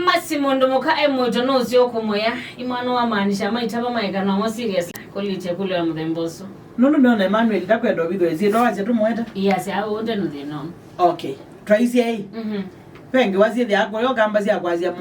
Massimo ndomuka emojo no sio kumoya imano amanisha maitaba maika na mo serious kolite kule wa mdemboso no Emmanuel takwenda bido ezino waje tumweta yes awu nde no they know okay twice yei pengi wazi the akwa yo gamba cia kwazia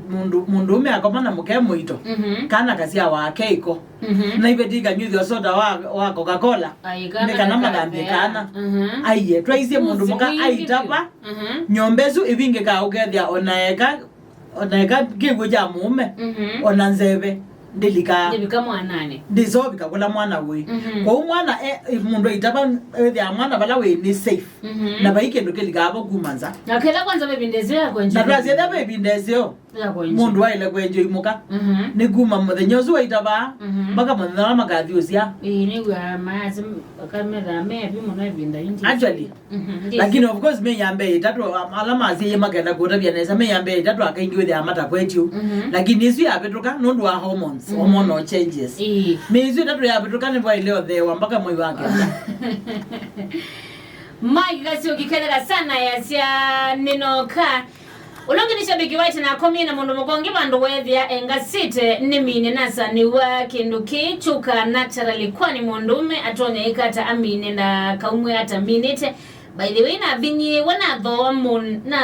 mundu ume akomana muke muito kana kasia wa keiko na iveti kanyuthi soda wa Coca-Cola kana magambe kana aiye twice mundu muka aitapa nyombezu ibinge ka ugethia onaeka kigu ja mume onanzebe delika mwanane dizobi kula mwana we kwa mwana mundu itaba ya mwana bala we ni safe na baike ndo kelika abo kumanza nakela kwanza bebindezea kwenje na brazil da bebindezeo mundu waile kwenje imuka ni guma muthenyozu wa itaba baka mwana magathiosia ni gwa mazi kamera mebi muno ivinda inji actually lakini of course me yambe itatu alama azie magenda kutabia neza me yambe itatu akaingi with amata kwetu lakini isu ya petroka nondu wa hormonal changes me isu itatu ya petroka ni bwa leo the mpaka mwezi wake Mike gasio kikenda sana yasia ninoka ulongi shabiki waiti na komi na mundu mukongi bandu wethia engasite nimine nasa ni wa kindu kichuka naturally kwani mundume atonya ikata amine na kaumwe ata minute by the way na binyi wana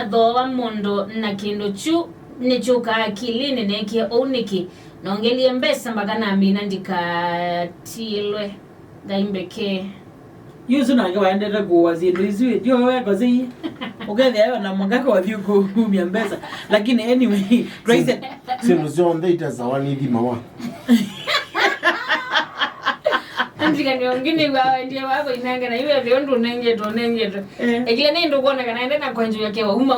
dhoa mundu na kindu chu ni chuka akilini neki oniki nongelie mbesa mpaka na amina ndika tilwe daimbeke yuzu na waendele kuwazindu isu yo weko zi ukethia na mwangaka avyu kumia mbesa lakini anyway praise sino zone data za wani mawa andika ni ongini wa ndiye wako inanga na iwe vyo ndo nengeto ekile nendo kuona kana ende na kwanju yake wa uma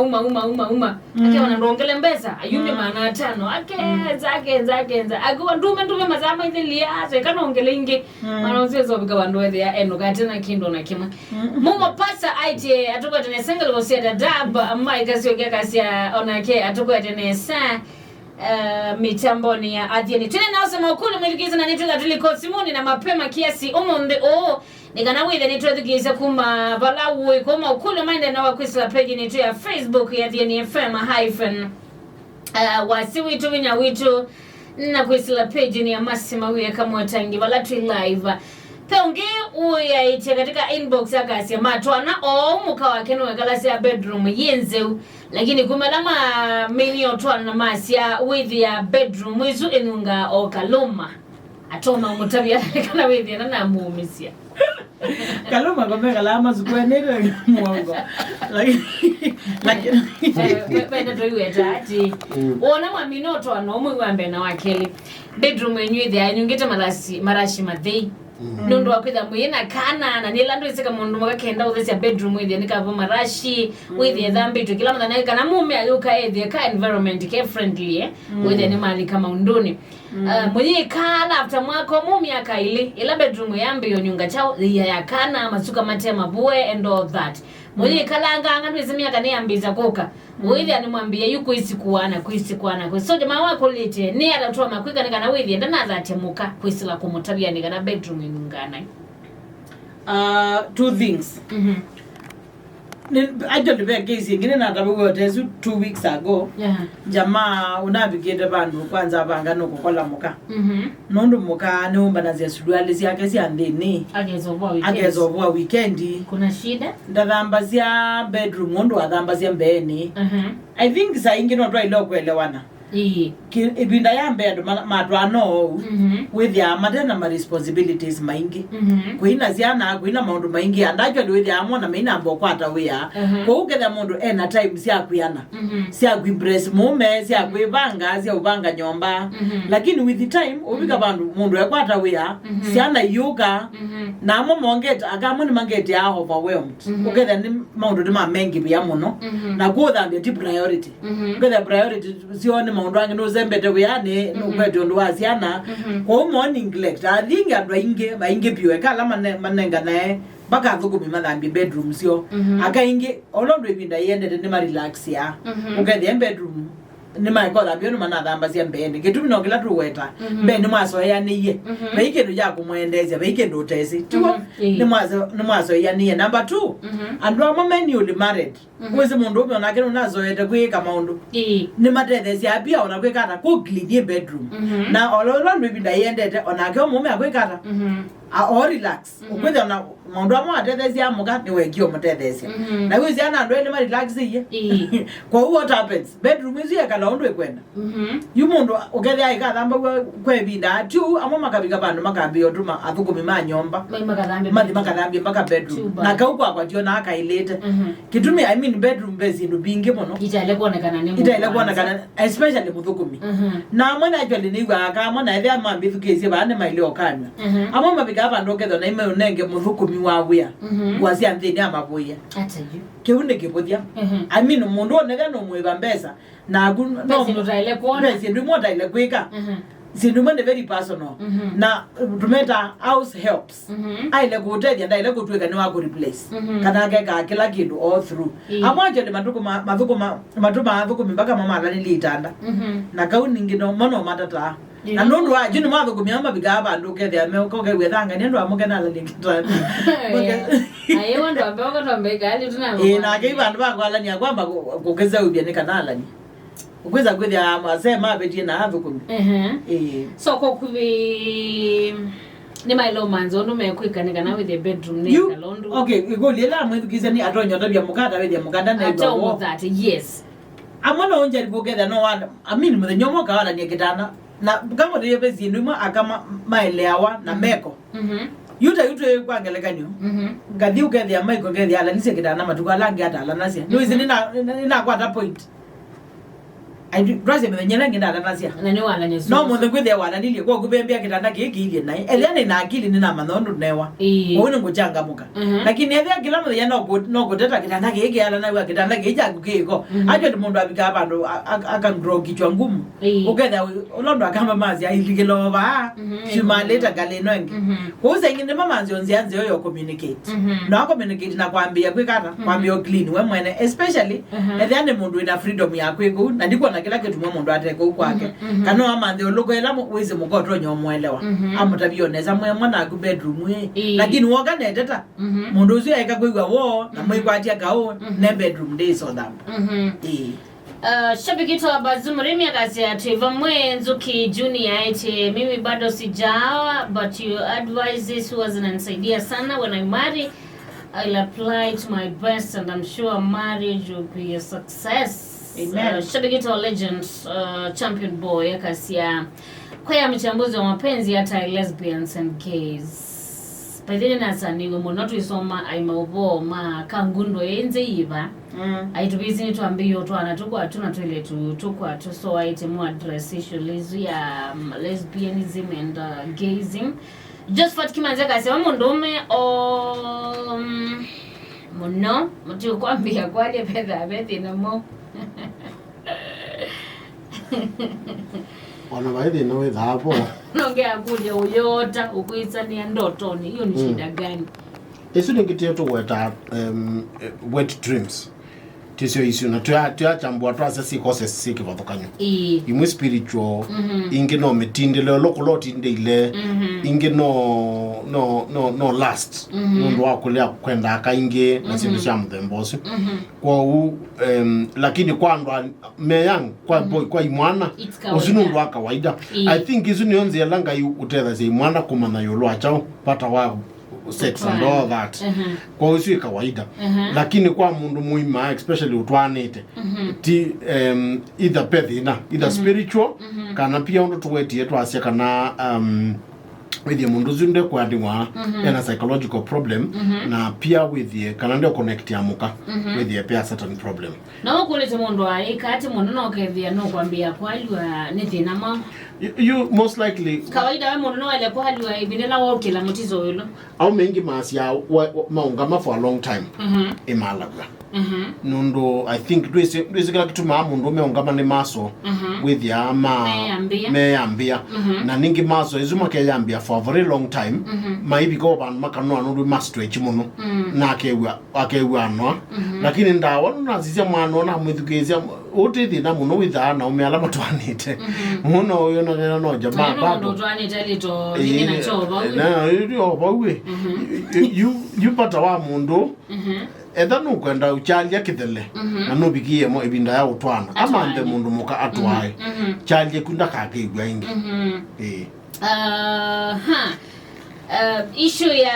akewa na ndongele mbesa ayume maana 5 ake zake akiwa ndume mazama ile liaze kana ongele inge maana zo bika bandu wethe ya eno katena kindo na kima mumo pasa aite atoko tene single gosia da dab amma ikasio kasia onake atoko tene sa mitamboni ya Athiani tena naosema ukulu mwilikiza na nituga tuliko simuni na mapema kiasi umonde nikana withe nituga kuma balawe kuma ukulu maende na wakwisla page nitu ya Facebook ya Athiani Fm wasiwi tu vinya witu na kwisla page ni ya Massima uye kama watangi walatu live peonge uya ite katika inbox ya kasi matwana muka wakenu wekalasi ya bedroom yenzeu lakini kumelama mini otwana na masia with ya bedroom izu enunga okaloma atoma mutabia kana with ya na muumisia kaloma komeka lama zukwenele muongo lakini penda to iwe tati ona mwamini otwana omwambe na wakeli bedroom yenyu with ya nyungite marashi madei nundu wakwitha mwina kana na nilando isika mundu mwakenda uthesya bedroom with nikava marashi with dhambi tu kila mwana kana mume ayuka ethe ka environment ke friendly with ni mali kama unduni mwenye kana after mwako mume akaili ila bedroom yambe yonyunga chao ya kana masuka matema bue and all that mwenye kalanga ngani miaka ni ambiza koka wewe animwambia yuko isikuana kwa so jamaa wako lete ni alatoa makwika nikana wewe ndana za temuka kwisila kumutabia nikana bedroom ingana two things actually the case ingine na tabugo tezu 2 weeks ago jamaa unabigete bandu kwanza banga no kokola muka nondu muka ne umbana zia suduali zake sia ndini agezobwa weekend kuna shida ndathamba zia bedroom nondu athamba zia mbeni I think sa ingine ndo ile kuelewana ibinda yambe ndo matwano with ya madena ma responsibilities maingi kuina ziana kuina maundu maingi andacho with ya amona maina ambo kwata wea ko uketha mundu ena time sia kuyana sia kuimpress mume sia kuibanga sia ubanga nyomba lakini with the time ubika bandu mundu yakwata wea siana yuka na amo mongeta agamu ni mangeti ya overwhelmed uketha ni maundu ma mengi bya muno na kuotha ndi priority uketha priority sione maundu ange no zembete weyane no kweto ndo asiana ko morning neglect athinga ndo inge piwe kala manenga nae baka thugumi mathambi bedroom sio akainge olondo ibinda yende ne ma relax ya ukethe bedroom ni maikola byo mana thamba cia mbeni gitumi no kila tuweta mbeni mwaso ya niye beike ndo ya kumwendeza beike ndo tesi tuo ni mwaso ya niye. Number 2 andu amwe manually married kwezi mundu umwe onake unazoete kwika maundu ni matethesi apia ona kwikata ku clean bedroom na ololo ndo ibinda yendete onake omume akwikata or relax ukwetha na maundu amwe atethesi amuka ni wekio mutethesi na wizi ana ndo ene ma relax iye kwa what happens bedroom izi yakala undu ekwenda yumundu ukethe aika thamba kwa ibinda tu amwe makabika bandu makambio tuma athukumi ma nyomba makathambi mpaka bedroom na kauko akwatio na akailete kitumi I mean bedroom base ndo bingi muno itaile kuonekana especially muthukumi na mwana actually niwa aka mwana ethia mambithukizie bane mailio kana amwe mabika bandu ketho na ime unenge muthukumi wa wia wasia nthini amabuya atayu kiunde kibuthia I mean mundu onega no mwiba mbesa na no itaile kuona bese ndu mo taile kwika sindu mwende very personal na tumeta house helps aile kutedia ndaile kutweka ni wako replace kana ngeka kila kindu all through amwaje ni mathuku mpaka mama alani litanda na kauni ngino mono matata na nundu wa jinu mathuku miamba bigaba nduke thia me ko gewe thanga ni ndu amuke na alani kitanda ayo ndo ambao ndo mbega tuna na geiba ndo bangwala ni kwamba kukeza ubia ni kana alani ukweza kwithia masema betie na athuku so ko kuvi ni mailo manzo ndo mekwikanika na with the bedroom ne kalondu okay igolela mwithukize ni atonyo tabia mukata wedia mukanda na ibo that yes amona onje ribogeda no one I mean muthenyo moka wala ni kitana na kama ndiye bezi ndimo akama methiawa na meko yuta kwangelekanyo ngathi ukethia maiko ngethia ala nise kitana matuka langi ata ala nasia no izi nina kwata point I dress me nyana ngenda nasia na ni wala nyesu no mo ngwethe wala nilie kwa kubembea kitanda kiki ile naye eliane na akili nina manondu newa wone nguchanga muka lakini ethe kila mwe yana no kuteta kitanda kiki ala nawe kitanda kija kukiko ajo mundu abika abandu akangrow kichwa ngumu uketha ulondo akamba mazi ailikelo ba shimaleta galeno ngi kuze nginde mama nzionzi anze yo communicate no communicate na kwambia kwikata kwambia clean we mwene especially ethe ane mundu ina freedom ya kwiku na ndiko na kila kitu mundu ateko kwake kana amande ologo ela wizi mugotro nyomwelewa amutabioneza mwana ku bedroom lakini woga neteta mundu uzi aika kuigwa wo na mwikwatia kao ne bedroom day so that shabiki to bazumrimi akazi ativa mwenzuki junior ite mimi bado sijawa but your advices was inanisaidia sana when I marry I'll apply to my best and I'm sure marriage will be a success. Amen. Shabiki to legend champion boy akasia kwa ya mchambuzi wa mapenzi hata lesbians and gays. Paidini nasaniwe monotu isoma aimaobo ma kangundo enze iva aitubizi nituambio tu anatuko atuna tuile tukwa tu so aite mu address issues ya lesbianism and gayism. Just for kimanze kasema mundume o muno mtu kwambia kwale pedha bethi na mo wana baadhi na wewe hapo nongea kuja uyota ukuisania ndotoni hiyo ni shida gani? Eso ni kitu yetu wet dreams tisio issue na tuyachambua twase sikose siki vathokanyo imwe spiritual inge no metindele lokoloti ndile inge no last ndo wakulea kwenda akainge na sindu cia mthembosi kwa u lakini kwa ndo meyang kwa boy kwa imwana usinu ndo kawaida I think isu ni onze yalanga utetha zi imwana kumana yolo achao pata wa sex and all that kwa usiwe kawaida lakini kwa mundu muima especially utwanite ti either pedina either spiritual kana pia ndo tuwetie twasia kana with the mundu zunde kwa diwa na psychological problem na pia with the kana ndio connect ya muka with the pia certain problem na ukulete mundu aikati mundu no kethia no kwambia kwaliwa ni thina ma you most likely kawaida we mundu no wale kwaliwa ibinela wa ukila mutizo yolo au mengi masia maunga ma for a long time imalagwa Nundo I think dwese kila kitu mundu umeongama ni maso with ya meambia na ningi maso izuma ke yambia for a very long time maybe go ban makano anu master chimuno na akewa no lakini ndawa nazizia mwana na mwithugezia otithi na muno witha na umeala matwanite muno uyo na no jamaa bado twanite lito ningi na choba na yo bawe you pata wa mundu etha nukwenda uchalia kithele na nubikie mo ivinda ya utwana ama ande mundu muka atwae chalie kunda kakeigwa ingi issue ya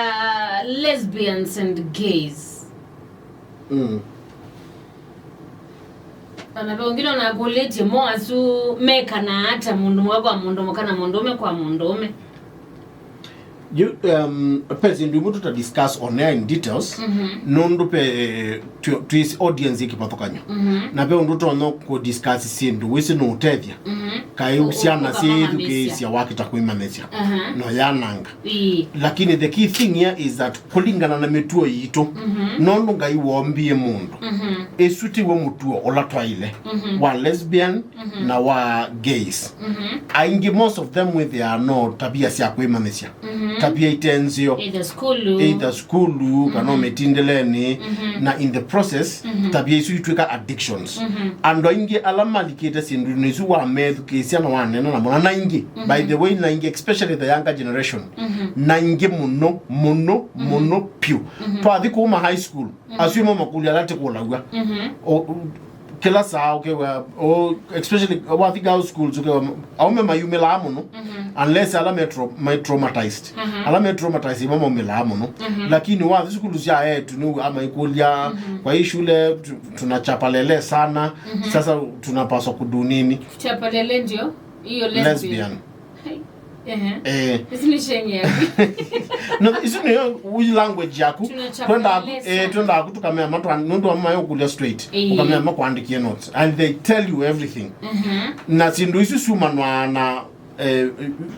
lesbians and gays Pana wengine wanakuleti mo asu meka na hata mundu kwa mundu mukana mundume kwa mundume. You person we want to discuss on air in details nondo pe to his audience ikipatokanyo na pe ndoto no ko discuss sindu wisi no tethia kai usiana si education wakita kuimanesia no yananga lakini the key thing here is that kulingana na metuo yito nondo ngai wombie mundu esuti wo mutuo olatwa ile wa lesbian na wa gays aingi most of them with their no tabia sia kuimanesia tabia itenzio either school kana metindeleni na in the process tabia isu itweka addictions ando ingi alama likita sindu nisu wa methu kisia na wanena na mona ingi by the way na ingi especially the younger generation na ingi muno piu twathi kuma high school asimo makulia lati kulagwa kila saa okay especially what the girls schools okay aume mayumela amuno unless ala traumatized ala traumatized mama umela amuno lakini wa schools ya yetu ni ama ikulia kwa hii shule tunachapalele sana sasa tunapaswa kudunini chapalele ndio hiyo lesbian isini shenye no isini we language yaku twenda kutukamea matu ndo amayo kulia straight ukamea makuandikie notes and they tell you everything na sindu isu sumanwa na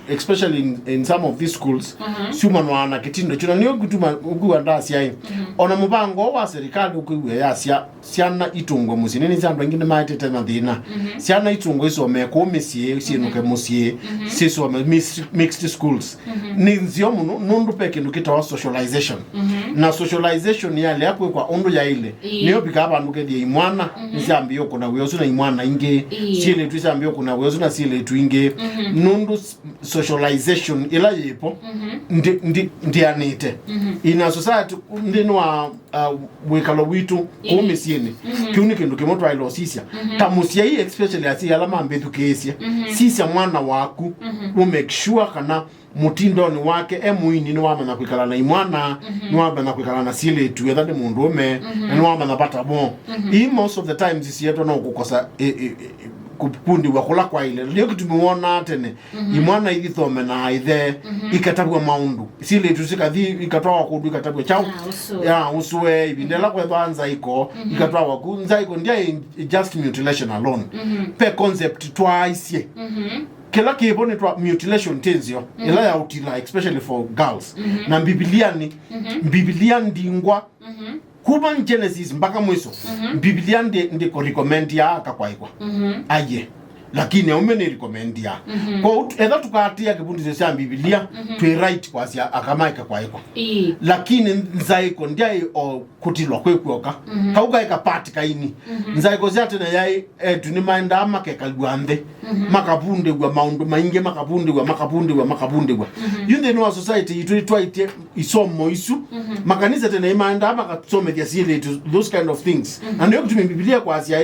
especially in some of these schools sumanwa na kitindo chuna niyo kutuma ukuanda sia ona mubango wa serikali ukuwe ya siana itungwe musinini sandu ngine maitete na thina siana itungwe iso meko mesie sinuke musie siso mixed schools ni nzio muno nundu peke ndukita socialization na socialization yale yakwe kwa ondo ya ile niyo bikaba nduke imwana nzambio kuna wezo na imwana inge sile twisambio kuna wezo na sile tuinge nundu socialization ila yipo ndi anite ina society ndinwa wekalo witu komisieni kiuni kindu kimoto ailo sisia tamusia hii especially asi alama mbetu kesia sisia mwana waku make sure kana mutindo ni wake emuini ni wama kwikala na imwana ni wama kwikala na sile tu yadade mundume ni wama napata bon most of the times isi yeto na kukosa kupundi wakula kwa ile leo kitumuona tene imwana hivi thome na ithe ikatabwa maundu sile tusika thi ikatoa kudu ikatabwa chao ya uswe ibindela kwa banza iko ikatoa kunza iko ndia just mutilation alone pe concept twice kila kibone twa mutilation tenzio ila ya utila especially for girls na Biblia ndingwa kuba Genesis mpaka mwiso Biblia ndiko recommend ya akakwaikwa aye lakini umene recommend ya kwa edha tukatia kibundi cha Biblia to write kwa sia akamaika kwaikwa lakini nzaiko ndiye kutilwa kwekwoka kauka ikapati kaini nzaiko zate na yai tunimaenda makekalwande makabunde gwa maundu mainge makabunde gwa yunde no society itwaite isomo isu makanisa tena imaenda makasome dia sile those kind of things and you to Biblia kwa sia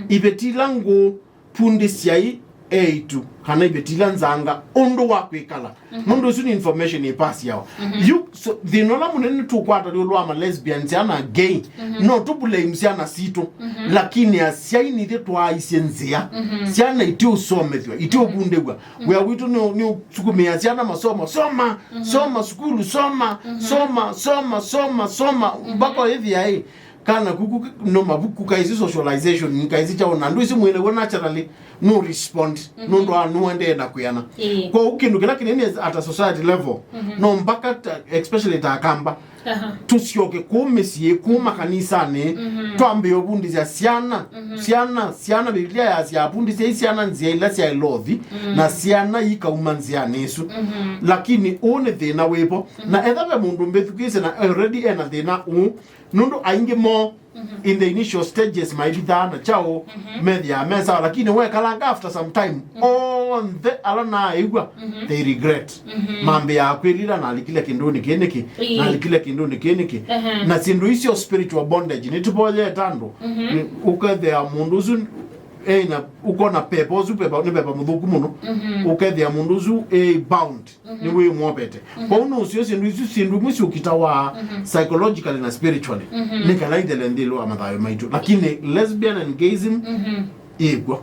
iveti langu pundi siai aito kana ibetila nzanga ondo wakwekala nondo suni information ipasi yao you so dhinola munene tukwata lolo ama lesbians ana gay no to blame siana sito lakini asiai ni twa isenzia siana iti usomethwa iti obundegwa we are witu no tukumia siana masomo soma skulu soma bako hivi ai kana kuku no mabuku kaisi socialization nkaisi cha ona ndu mwene we naturally no respond no ndo anu ende na kuyana kwa ukindu kila kinene at a society level no mpaka especially ta kamba tusioke kumesie kuma kanisa ne twambe obundi za siana biblia ya sia bundi za siana nzia ila sia lothi na siana ikaumanzia nesu lakini one thina wepo na ethabe mundu mbethukise na already ena thina nundu ainge mo in the initial stages maibitha na chao media mesa lakini we kalanga after some time on the alana igwa they regret mambe ya kwelira na alikile kindoni keneki na alikile kindoni keneki na sindu isio spiritual bondage ni tupoje tando ukathe munduzu na uko na pepo zu pepa ni pepa mudhuku muno ukathe munduzu bound ni we mwopete kwa uno usio sindu mwisi ukitawa psychologically na spiritually ni kalaide lendilo amadhayo maitu lakini lesbian and gayism igwa